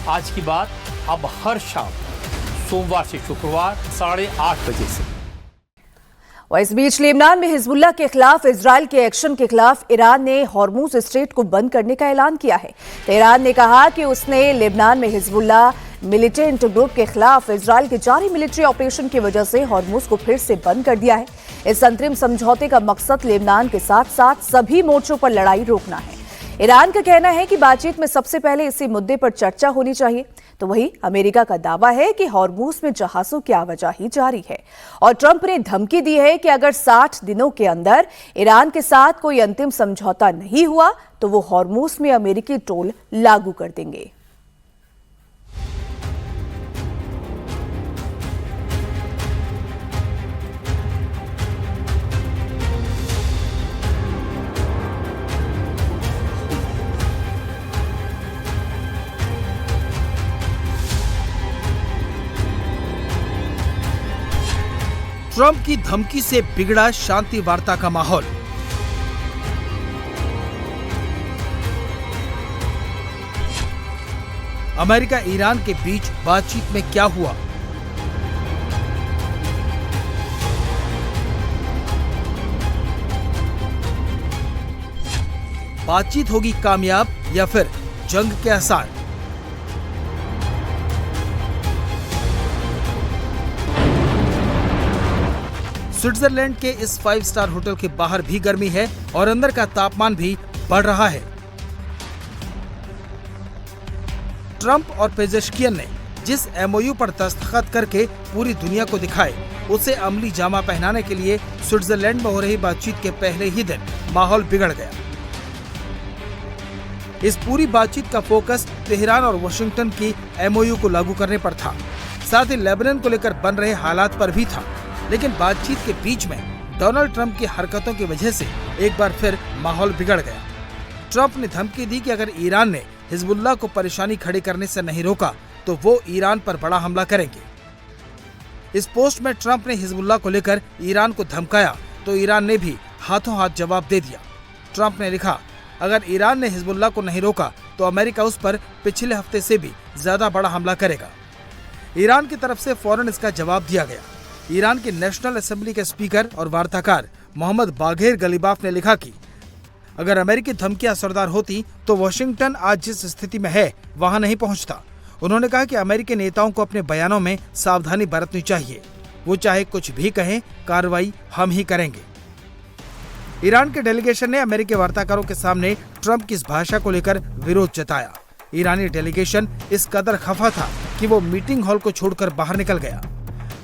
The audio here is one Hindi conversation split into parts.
आज की बात अब हर शाम सोमवार से शुक्रवार 8:30 बजे से। और इस बीच लेबनान में हिजबुल्लाह के खिलाफ इजरायल के एक्शन के खिलाफ ईरान ने हॉर्मुज स्ट्रेट को बंद करने का ऐलान किया है। तेहरान ने कहा कि उसने लेबनान में हिजबुल्लाह मिलिटेंट ग्रुप के खिलाफ इजरायल के जारी मिलिट्री ऑपरेशन की वजह से हॉर्मुज को फिर से बंद कर दिया है। इस अंतरिम समझौते का मकसद लेबनान के साथ साथ सभी मोर्चों पर लड़ाई रोकना है। ईरान का कहना है कि बातचीत में सबसे पहले इसी मुद्दे पर चर्चा होनी चाहिए, तो वहीं अमेरिका का दावा है कि हॉर्मुज में जहाजों की आवाजाही जारी है और ट्रंप ने धमकी दी है कि अगर 60 दिनों के अंदर ईरान के साथ कोई अंतिम समझौता नहीं हुआ तो वो हॉर्मुज में अमेरिकी टोल लागू कर देंगे। ट्रंप की धमकी से बिगड़ा शांति वार्ता का माहौल। अमेरिका ईरान के बीच बातचीत में क्या हुआ? बातचीत होगी कामयाब या फिर जंग के आसार? स्विट्जरलैंड के इस 5 स्टार होटल के बाहर भी गर्मी है और अंदर का तापमान भी बढ़ रहा है। ट्रंप और पेजेश्कियन ने जिस एमओयू पर दस्तखत करके पूरी दुनिया को दिखाए, उसे अमली जामा पहनाने के लिए स्विट्जरलैंड में हो रही बातचीत के पहले ही दिन माहौल बिगड़ गया। इस पूरी बातचीत का फोकस तेहरान और वाशिंगटन की एमओयू को लागू करने पर था, साथ ही लेबनान को लेकर बन रहे हालात पर भी था। लेकिन बातचीत के बीच में डोनाल्ड ट्रंप की हरकतों की वजह से एक बार फिर माहौल बिगड़ गया। ट्रंप ने धमकी दी कि अगर ईरान ने हिजबुल्लाह को परेशानी खड़ी करने से नहीं रोका तो वो ईरान पर बड़ा हमला करेंगे। इस पोस्ट में ट्रंप ने हिजबुल्लाह को लेकर ईरान को धमकाया तो ईरान ने भी हाथों हाथ जवाब दे दिया। ट्रंप ने लिखा, अगर ईरान ने हिजबुल्लाह को नहीं रोका तो अमेरिका उस पर पिछले हफ्ते से भी ज्यादा बड़ा हमला करेगा। ईरान की तरफ से फौरन इसका जवाब दिया गया। ईरान की नेशनल असेंबली के स्पीकर और वार्ताकार मोहम्मद बाघेर गलीबाफ ने लिखा कि अगर अमेरिकी धमकियां असरदार होती तो वाशिंगटन आज जिस स्थिति में है वहां नहीं पहुंचता। उन्होंने कहा कि अमेरिकी नेताओं को अपने बयानों में सावधानी बरतनी चाहिए। वो चाहे कुछ भी कहें, कार्रवाई हम ही करेंगे। ईरान के डेलीगेशन ने अमेरिकी वार्ताकारों के सामने ट्रंप की इस भाषा को लेकर विरोध जताया। ईरानी डेलीगेशन इस कदर खफा था कि वो मीटिंग हॉल को छोड़कर बाहर निकल गया।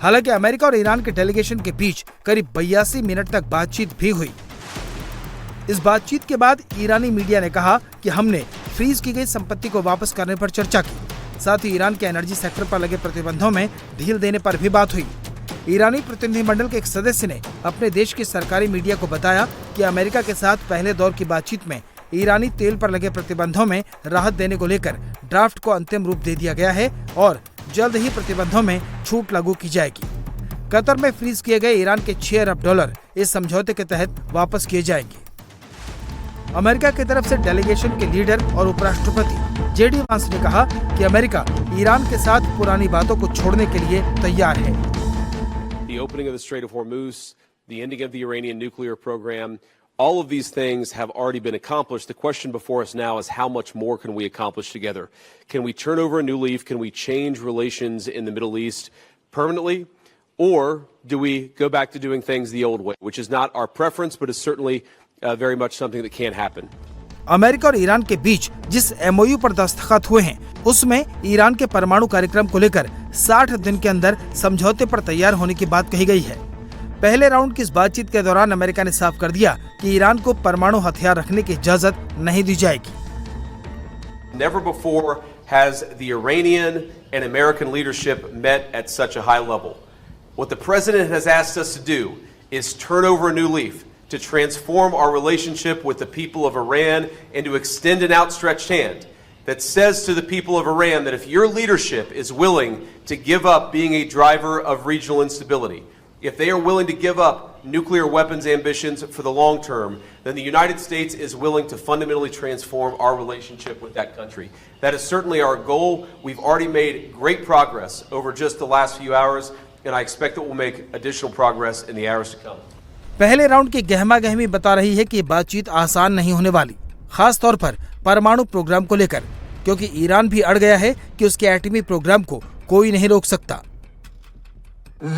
हालांकि अमेरिका और ईरान के डेलीगेशन के बीच करीब 82 मिनट तक बातचीत भी हुई। इस बातचीत के बाद ईरानी मीडिया ने कहा कि हमने फ्रीज की गई संपत्ति को वापस करने पर चर्चा की। साथ ही ईरान के एनर्जी सेक्टर पर लगे प्रतिबंधों में ढील देने पर भी बात हुई। ईरानी प्रतिनिधिमंडल के एक सदस्य ने अपने देश की सरकारी मीडिया को बताया कि अमेरिका के साथ पहले दौर की बातचीत में ईरानी तेल पर लगे प्रतिबंधों में राहत देने को लेकर ड्राफ्ट को अंतिम रूप दे दिया गया है और जल्द ही प्रतिबंधों में छूट लागू की जाएगी। कतर में फ्रीज किए गए ईरान के $6 अरब इस समझौते के तहत वापस किए जाएंगे। अमेरिका की तरफ से डेलीगेशन के लीडर और उपराष्ट्रपति जेडी वांस ने कहा कि अमेरिका ईरान के साथ पुरानी बातों को छोड़ने के लिए तैयार है। The opening of the Strait of Hormuz, the ending of the Iranian nuclear program, all of these things have already been accomplished. The question before us now is how much more can we accomplish together? Can we turn over a new leaf? Can we change relations in the Middle East permanently? Or do we go back to doing things the old way, which is not our preference, but is certainly very much something that can happen. America और ईरान के बीच जिस एमओयू पर दस्तखत हुए हैं, उसमें ईरान के परमाणु कार्यक्रम को लेकर 60 दिन के अंदर समझौते पर तैयार होने की बात कही गई है। पहले राउंड की इस बातचीत के दौरान अमेरिका ने साफ कर दिया कि ईरान को परमाणु हथियार रखने की इजाजत नहीं दी जाएगी। Never before has the Iranian and American leadership met at such a high level. What the president has asked us to do is turn over a new leaf, to transform our relationship with the people of Iran and to extend an outstretched hand that says to the people of Iran that if your leadership is willing to give up being a driver of regional instability, if they are willing to give up nuclear weapons ambitions for the long term, then the United States is willing to fundamentally transform our relationship with that country. That is certainly our goal. We've already made great progress over just the last few hours, and I expect that we'll make additional progress in the hours to come. पहले राउंड की गहमा गहमी बता रही है कि बातचीत आसान नहीं होने वाली, खास तौर पर परमाणु प्रोग्राम को लेकर, क्योंकि ईरान भी अड़ गया है कि उसके एटमी प्रोग्राम को कोई नहीं रोक सकता।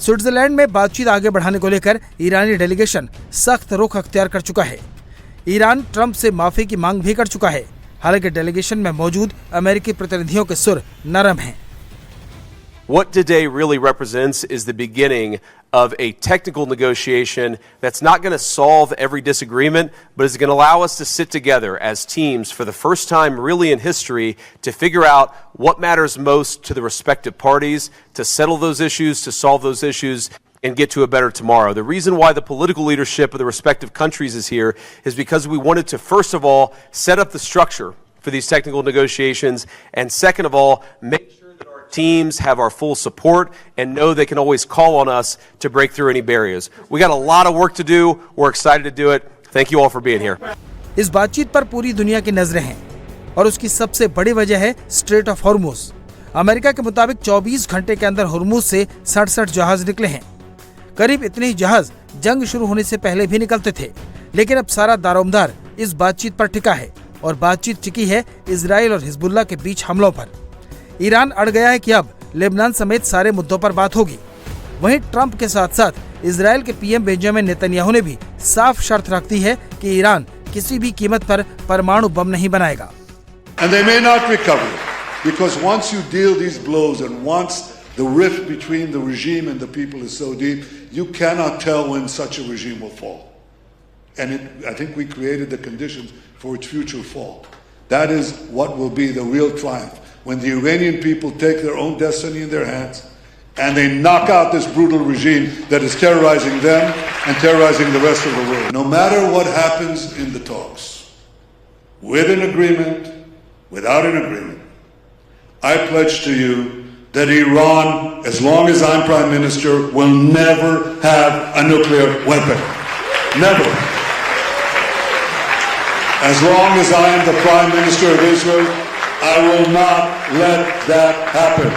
स्विट्जरलैंड में बातचीत आगे बढ़ाने को लेकर ईरानी डेलीगेशन सख्त रुख अख्तियार कर चुका है। ईरान ट्रंप से माफी की मांग भी कर चुका है। हालांकि डेलीगेशन में मौजूद अमेरिकी प्रतिनिधियों के सुर नरम हैं। What today really represents is the beginning of a technical negotiation that's not going to solve every disagreement, but is going to allow us to sit together as teams for the first time really in history to figure out what matters most to the respective parties, to settle those issues, to solve those issues, and get to a better tomorrow. The reason why the political leadership of the respective countries is here is because we wanted to, first of all, set up the structure for these technical negotiations, and second of all, make sure that our teams have our full support and know they can always call on us to break through any barriers. We got a lot of work to do. We're excited to do it. Thank you all for being here. इस बातचीत पर पूरी दुनिया की नजरें हैं और उसकी सबसे बड़ी वजह है स्ट्रेट ऑफ हॉर्मुज। अमेरिका के मुताबिक 24 घंटे के अंदर हॉर्मुज से 67 जहाज निकले हैं। करीब इतने ही जहाज जंग शुरू होने से पहले भी निकलते थे, लेकिन अब सारा दारोमदार इस बातचीत पर टिका है और बातचीत टिकी है इजराइल और हिजबुल्लाह के बीच हमलों पर। ईरान अड़ गया है कि अब लेबनान समेत सारे मुद्दों पर बात होगी। वहीं ट्रंप के साथ साथ इजराइल के पीएम बेंजामिन नेतन्याहू ने भी साफ शर्त रख दी है कि ईरान किसी भी कीमत पर परमाणु बम नहीं बनाएगा। And they may not recover, because once you deal these blows and once the rift between the regime and the people is so deep, you cannot tell when such a regime will fall. And I think we created the conditions for its future fall. That is what will be the real triumph, when the Iranian people take their own destiny in their hands and they knock out this brutal regime that is terrorizing them and terrorizing the rest of the world. No matter what happens in the talks, with an agreement, without an agreement, I pledge to you that Iran, as long as I'm Prime Minister, will never have a nuclear weapon. Never. As long as I am the Prime Minister of Israel, I will not let that happen.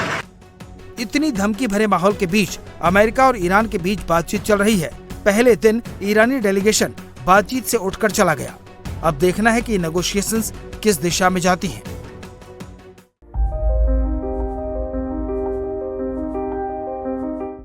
इतनी धमकी भरे माहौल के बीच अमेरिका और ईरान के बीच बातचीत चल रही है। पहले दिन ईरानी डेलीगेशन बातचीत से उठकर चला गया। अब देखना है कि नेगोशिएशंस किस दिशा में जाती हैं।